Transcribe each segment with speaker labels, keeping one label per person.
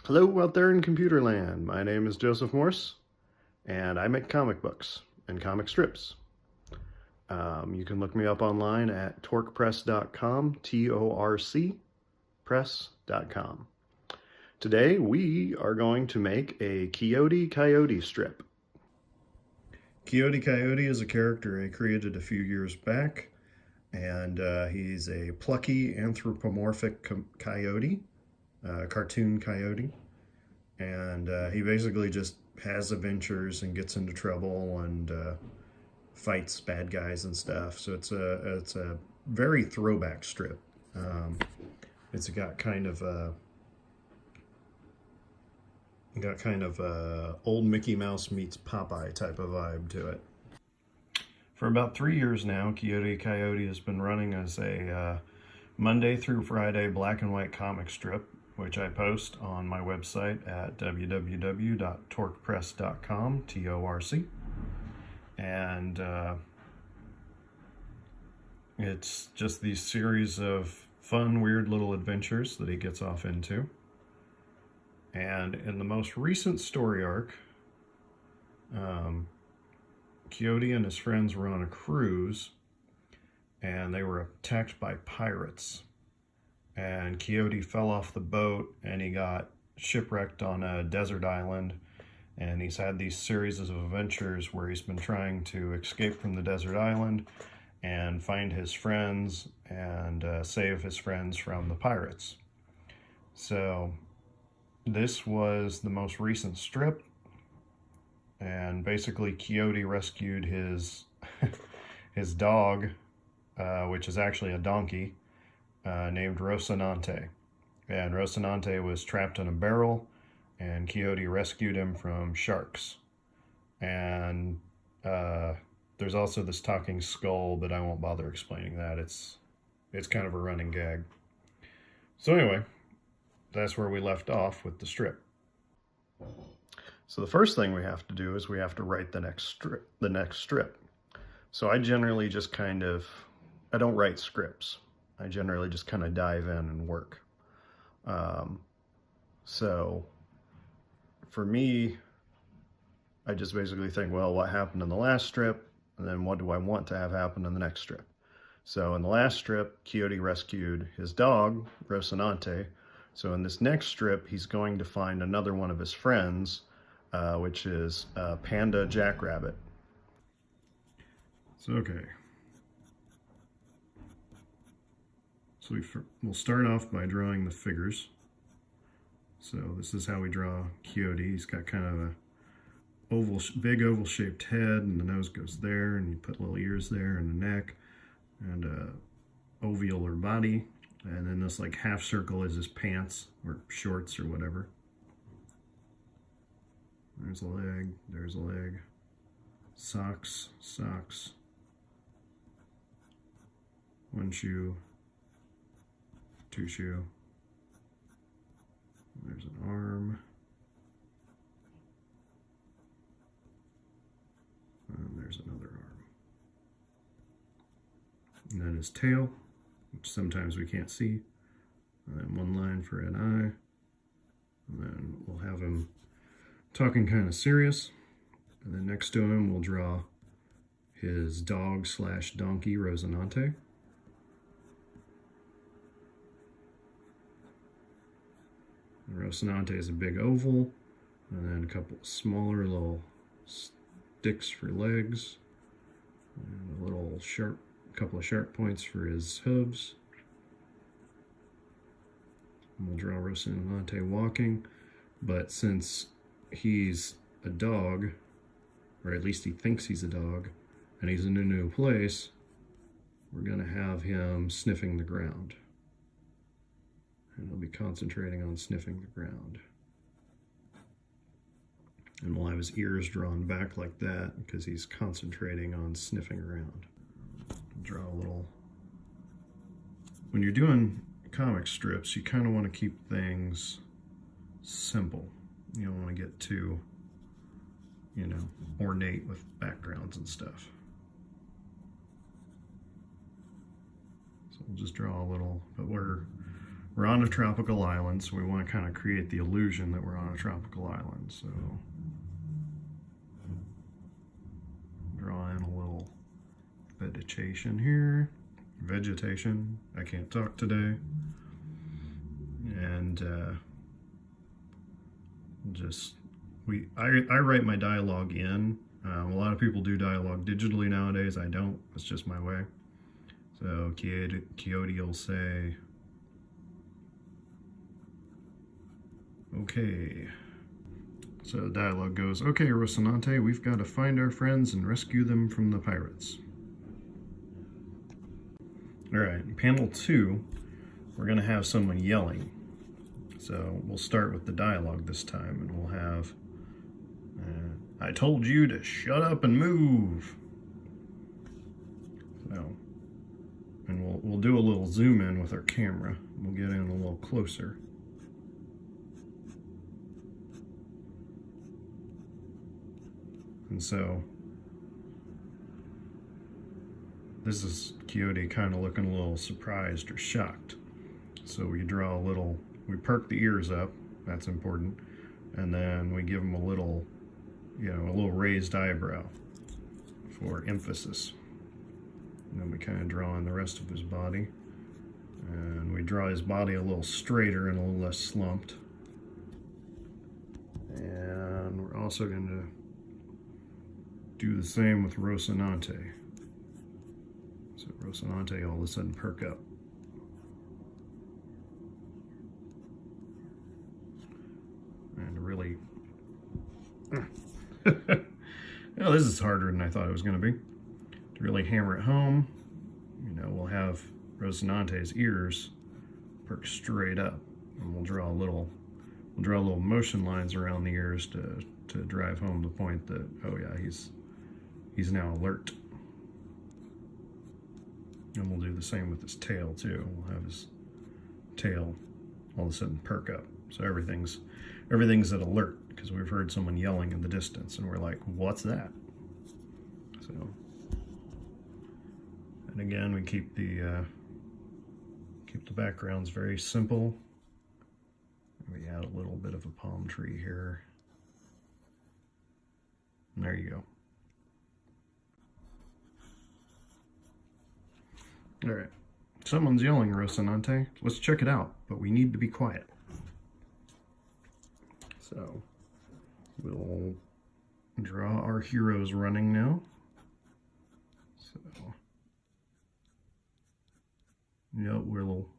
Speaker 1: Hello out there in computer land. My name is Joseph Morse, and I make comic books and comic strips. You can look me up online at torcpress.com, T-O-R-C press.com. Today we are going to make a Quixote Coyote strip. Quixote Coyote is a character I created a few years back, and he's a plucky anthropomorphic coyote. Cartoon coyote, and he basically just has adventures and gets into trouble and fights bad guys and stuff. So it's a very throwback strip. It's got kind of old Mickey Mouse meets Popeye type of vibe to it. For about 3 years now, Quixote Coyote has been running as a Monday through Friday black and white comic strip, which I post on my website at www.torcpress.com, T-O-R-C. And it's just these series of fun, weird little adventures that he gets off into. And in the most recent story arc, Quixote and his friends were on a cruise, and they were attacked by pirates. And Quixote fell off the boat and he got shipwrecked on a desert island, and he's had these series of adventures where he's been trying to escape from the desert island and find his friends and save his friends from the pirates. So this was the most recent strip, and basically Quixote rescued his his dog, which is actually a donkey, named Rocinante. And Rocinante was trapped in a barrel, and Quixote rescued him from sharks. And there's also this talking skull, but I won't bother explaining that. It's kind of a running gag. So anyway, that's where we left off with the strip. So the first thing we have to do is we have to write the next strip. So I generally just I don't write scripts. I generally just kind of dive in and work. So for me, I just basically think, well, what happened in the last strip? And then what do I want to have happen in the next strip? So in the last strip, Quixote rescued his dog, Rocinante. So in this next strip, he's going to find another one of his friends, which is Panda Jackrabbit. So, okay. So we'll start off by drawing the figures. So this is how we draw Quixote. He's got kind of a big oval shaped head, and the nose goes there, and you put little ears there, and a neck, and a ovular body. And then this like half circle is his pants or shorts or whatever. There's a leg, there's a leg. Socks, socks. One shoe. Two shoe. There's an arm. And there's another arm. And then his tail, which sometimes we can't see. And then one line for an eye. And then we'll have him talking kind of serious. And then next to him we'll draw his dog / donkey, Rocinante. Rocinante is a big oval, and then a couple of smaller little sticks for legs, and a couple of sharp points for his hooves. And we'll draw Rocinante walking, but since he's a dog, or at least he thinks he's a dog, and he's in a new place, we're going to have him sniffing the ground. And he'll be concentrating on sniffing the ground. And we'll have his ears drawn back like that because he's concentrating on sniffing around. Draw a little. When you're doing comic strips, you kind of want to keep things simple. You don't want to get too, ornate with backgrounds and stuff. So we'll just draw a little, but we're we're on a tropical island, so we want to kind of create the illusion that we're on a tropical island. So draw in a little vegetation here. Vegetation. I can't talk today. And I write my dialogue in. A lot of people do dialogue digitally nowadays. I don't. It's just my way. So Quixote will say, okay. So the dialogue goes, okay, Rocinante, we've got to find our friends and rescue them from the pirates. All right, panel 2, we're going to have someone yelling. So we'll start with the dialogue this time, and we'll have, I told you to shut up and move. So, and we'll do a little zoom in with our camera. We'll get in a little closer. And so this is Quixote kind of looking a little surprised or shocked. So we draw a little, we perk the ears up, that's important, and then we give him a little, a little raised eyebrow for emphasis. And then we kind of draw in the rest of his body. And we draw his body a little straighter and a little less slumped. And we're also going to do the same with Rocinante. So Rocinante all of a sudden perk up. And really, this is harder than I thought it was going to be. To really hammer it home, we'll have Rocinante's ears perk straight up, and we'll draw little motion lines around the ears to drive home the point that, oh yeah, he's now alert. And we'll do the same with his tail too. We'll have his tail all of a sudden perk up. So everything's at alert because we've heard someone yelling in the distance and we're like, what's that? So, and again, we keep the backgrounds very simple. We add a little bit of a palm tree here. And there you go. All right, someone's yelling, Rocinante. Let's check it out, but we need to be quiet. So we'll draw our heroes running now. So, we'll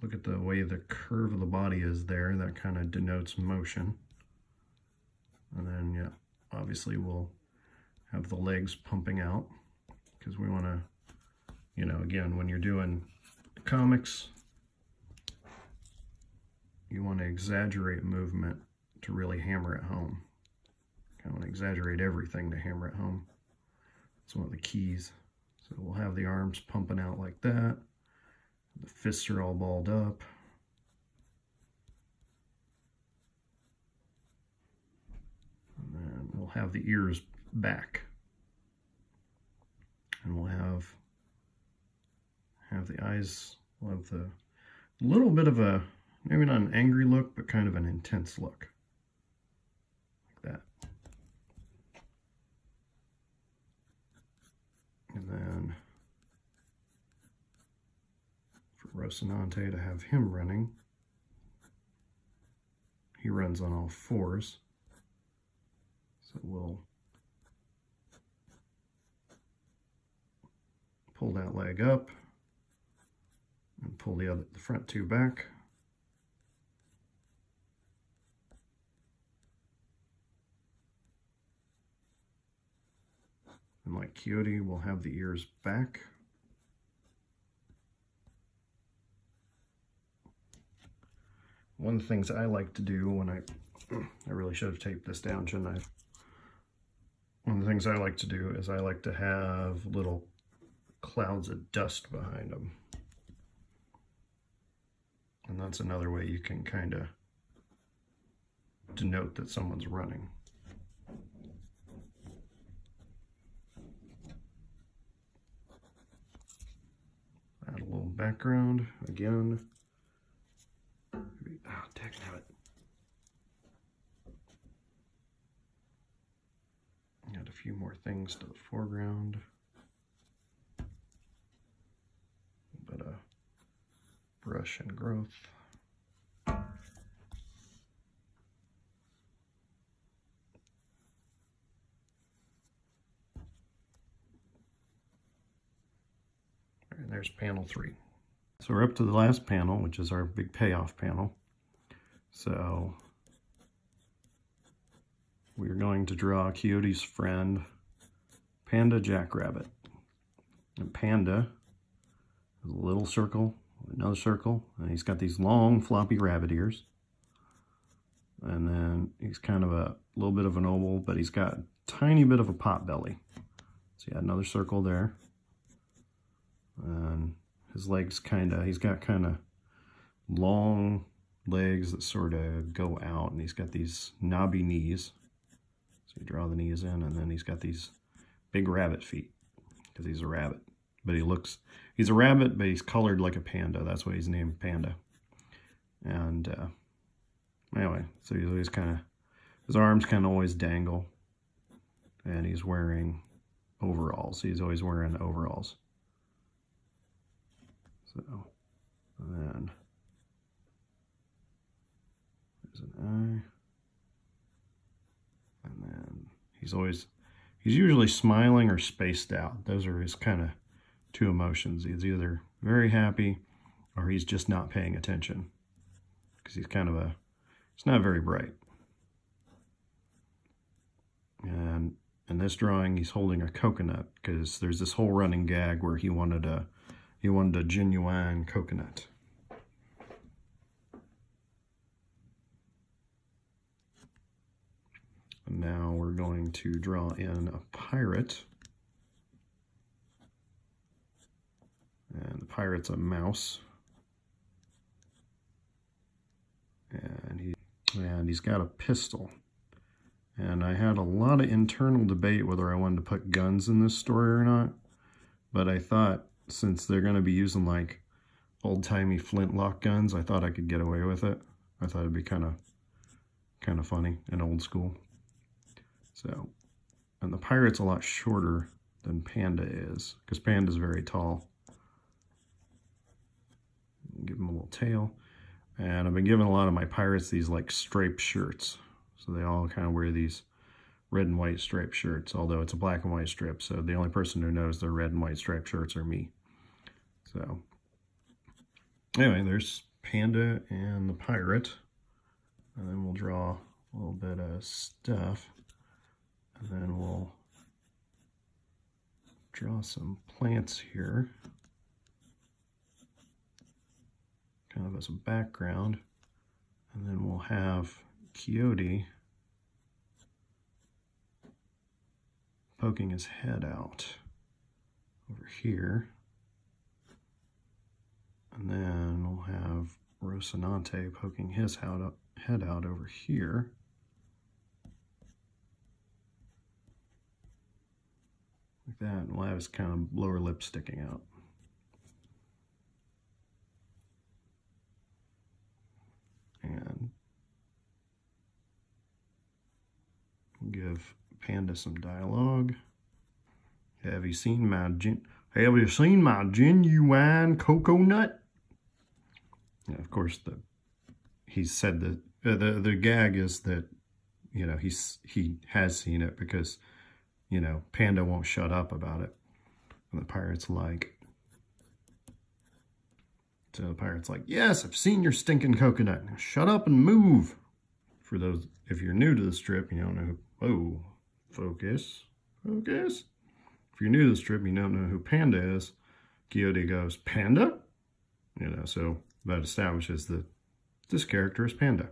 Speaker 1: look at the way the curve of the body is there. That kind of denotes motion. And then, obviously we'll have the legs pumping out because we want to, again, when you're doing comics, you want to exaggerate movement to really hammer it home. Kind of want to exaggerate everything to hammer it home. That's one of the keys. So we'll have the arms pumping out like that. The fists are all balled up. And then we'll have the ears back. And we'll have the eyes, we'll have the little bit of a, maybe not an angry look, but kind of an intense look. Like that. And then for Rocinante to have him running, he runs on all fours. So we'll pull that leg up and pull the front two back. And like Quixote, we'll have the ears back. One of the things I like to do when I really should have taped this down, shouldn't I? One of the things I like to do is I like to have little clouds of dust behind them. And that's another way you can kind of denote that someone's running. Add a little background again. Oh, dagnabbit. Add a few more things to the foreground. A bit of brush and growth. And there's panel 3. So we're up to the last panel, which is our big payoff panel. So we're going to draw Quixote's friend, Panda Jackrabbit. And Panda is a little circle, another circle, and he's got these long floppy rabbit ears. And then he's kind of a little bit of an oval, but he's got a tiny bit of a pot belly. So yeah, another circle there. And his legs he's got kind of long legs that sort of go out, and he's got these knobby knees. So you draw the knees in, and then he's got these big rabbit feet, because he's a rabbit. But he's a rabbit, but he's colored like a panda. That's why he's named Panda. And anyway, so he's always his arms kind of always dangle, and he's wearing overalls. He's always wearing overalls. So, and then there's an eye, and then he's usually smiling or spaced out. Those are his kind of two emotions. He's either very happy or he's just not paying attention, because he's he's not very bright. And in this drawing, he's holding a coconut, because there's this whole running gag where he wanted a genuine coconut. And now we're going to draw in a pirate. And the pirate's a mouse. And he's got a pistol. And I had a lot of internal debate whether I wanted to put guns in this story or not. But I thought, since they're going to be using like old-timey flintlock guns, I thought I could get away with it. I thought it'd be kind of funny and old school. So, and the pirate's a lot shorter than Panda is, because Panda's very tall. Give him a little tail. And I've been giving a lot of my pirates these like striped shirts. So they all kind of wear these red and white striped shirts, although it's a black and white strip. So the only person who knows they're red and white striped shirts are me. So anyway, there's Panda and the pirate. And then we'll draw a little bit of stuff. And then we'll draw some plants here, kind of as a background. And then we'll have Quixote poking his head out over here. And then we'll have Rocinante poking his head out over here. Like that, and we'll have his kind of lower lip sticking out. And we'll give Panda some dialogue. Have you seen my genuine coconut? And of course, he said that the gag is that, you know, he has seen it, because, you know, Panda won't shut up about it. And the pirate's like, yes, I've seen your stinking coconut. Now shut up and move. For those, if you're new to the strip, you don't know who, focus. If you're new to the strip, you don't know who Panda is. Quixote goes, Panda? You know, so that establishes that this character is Panda.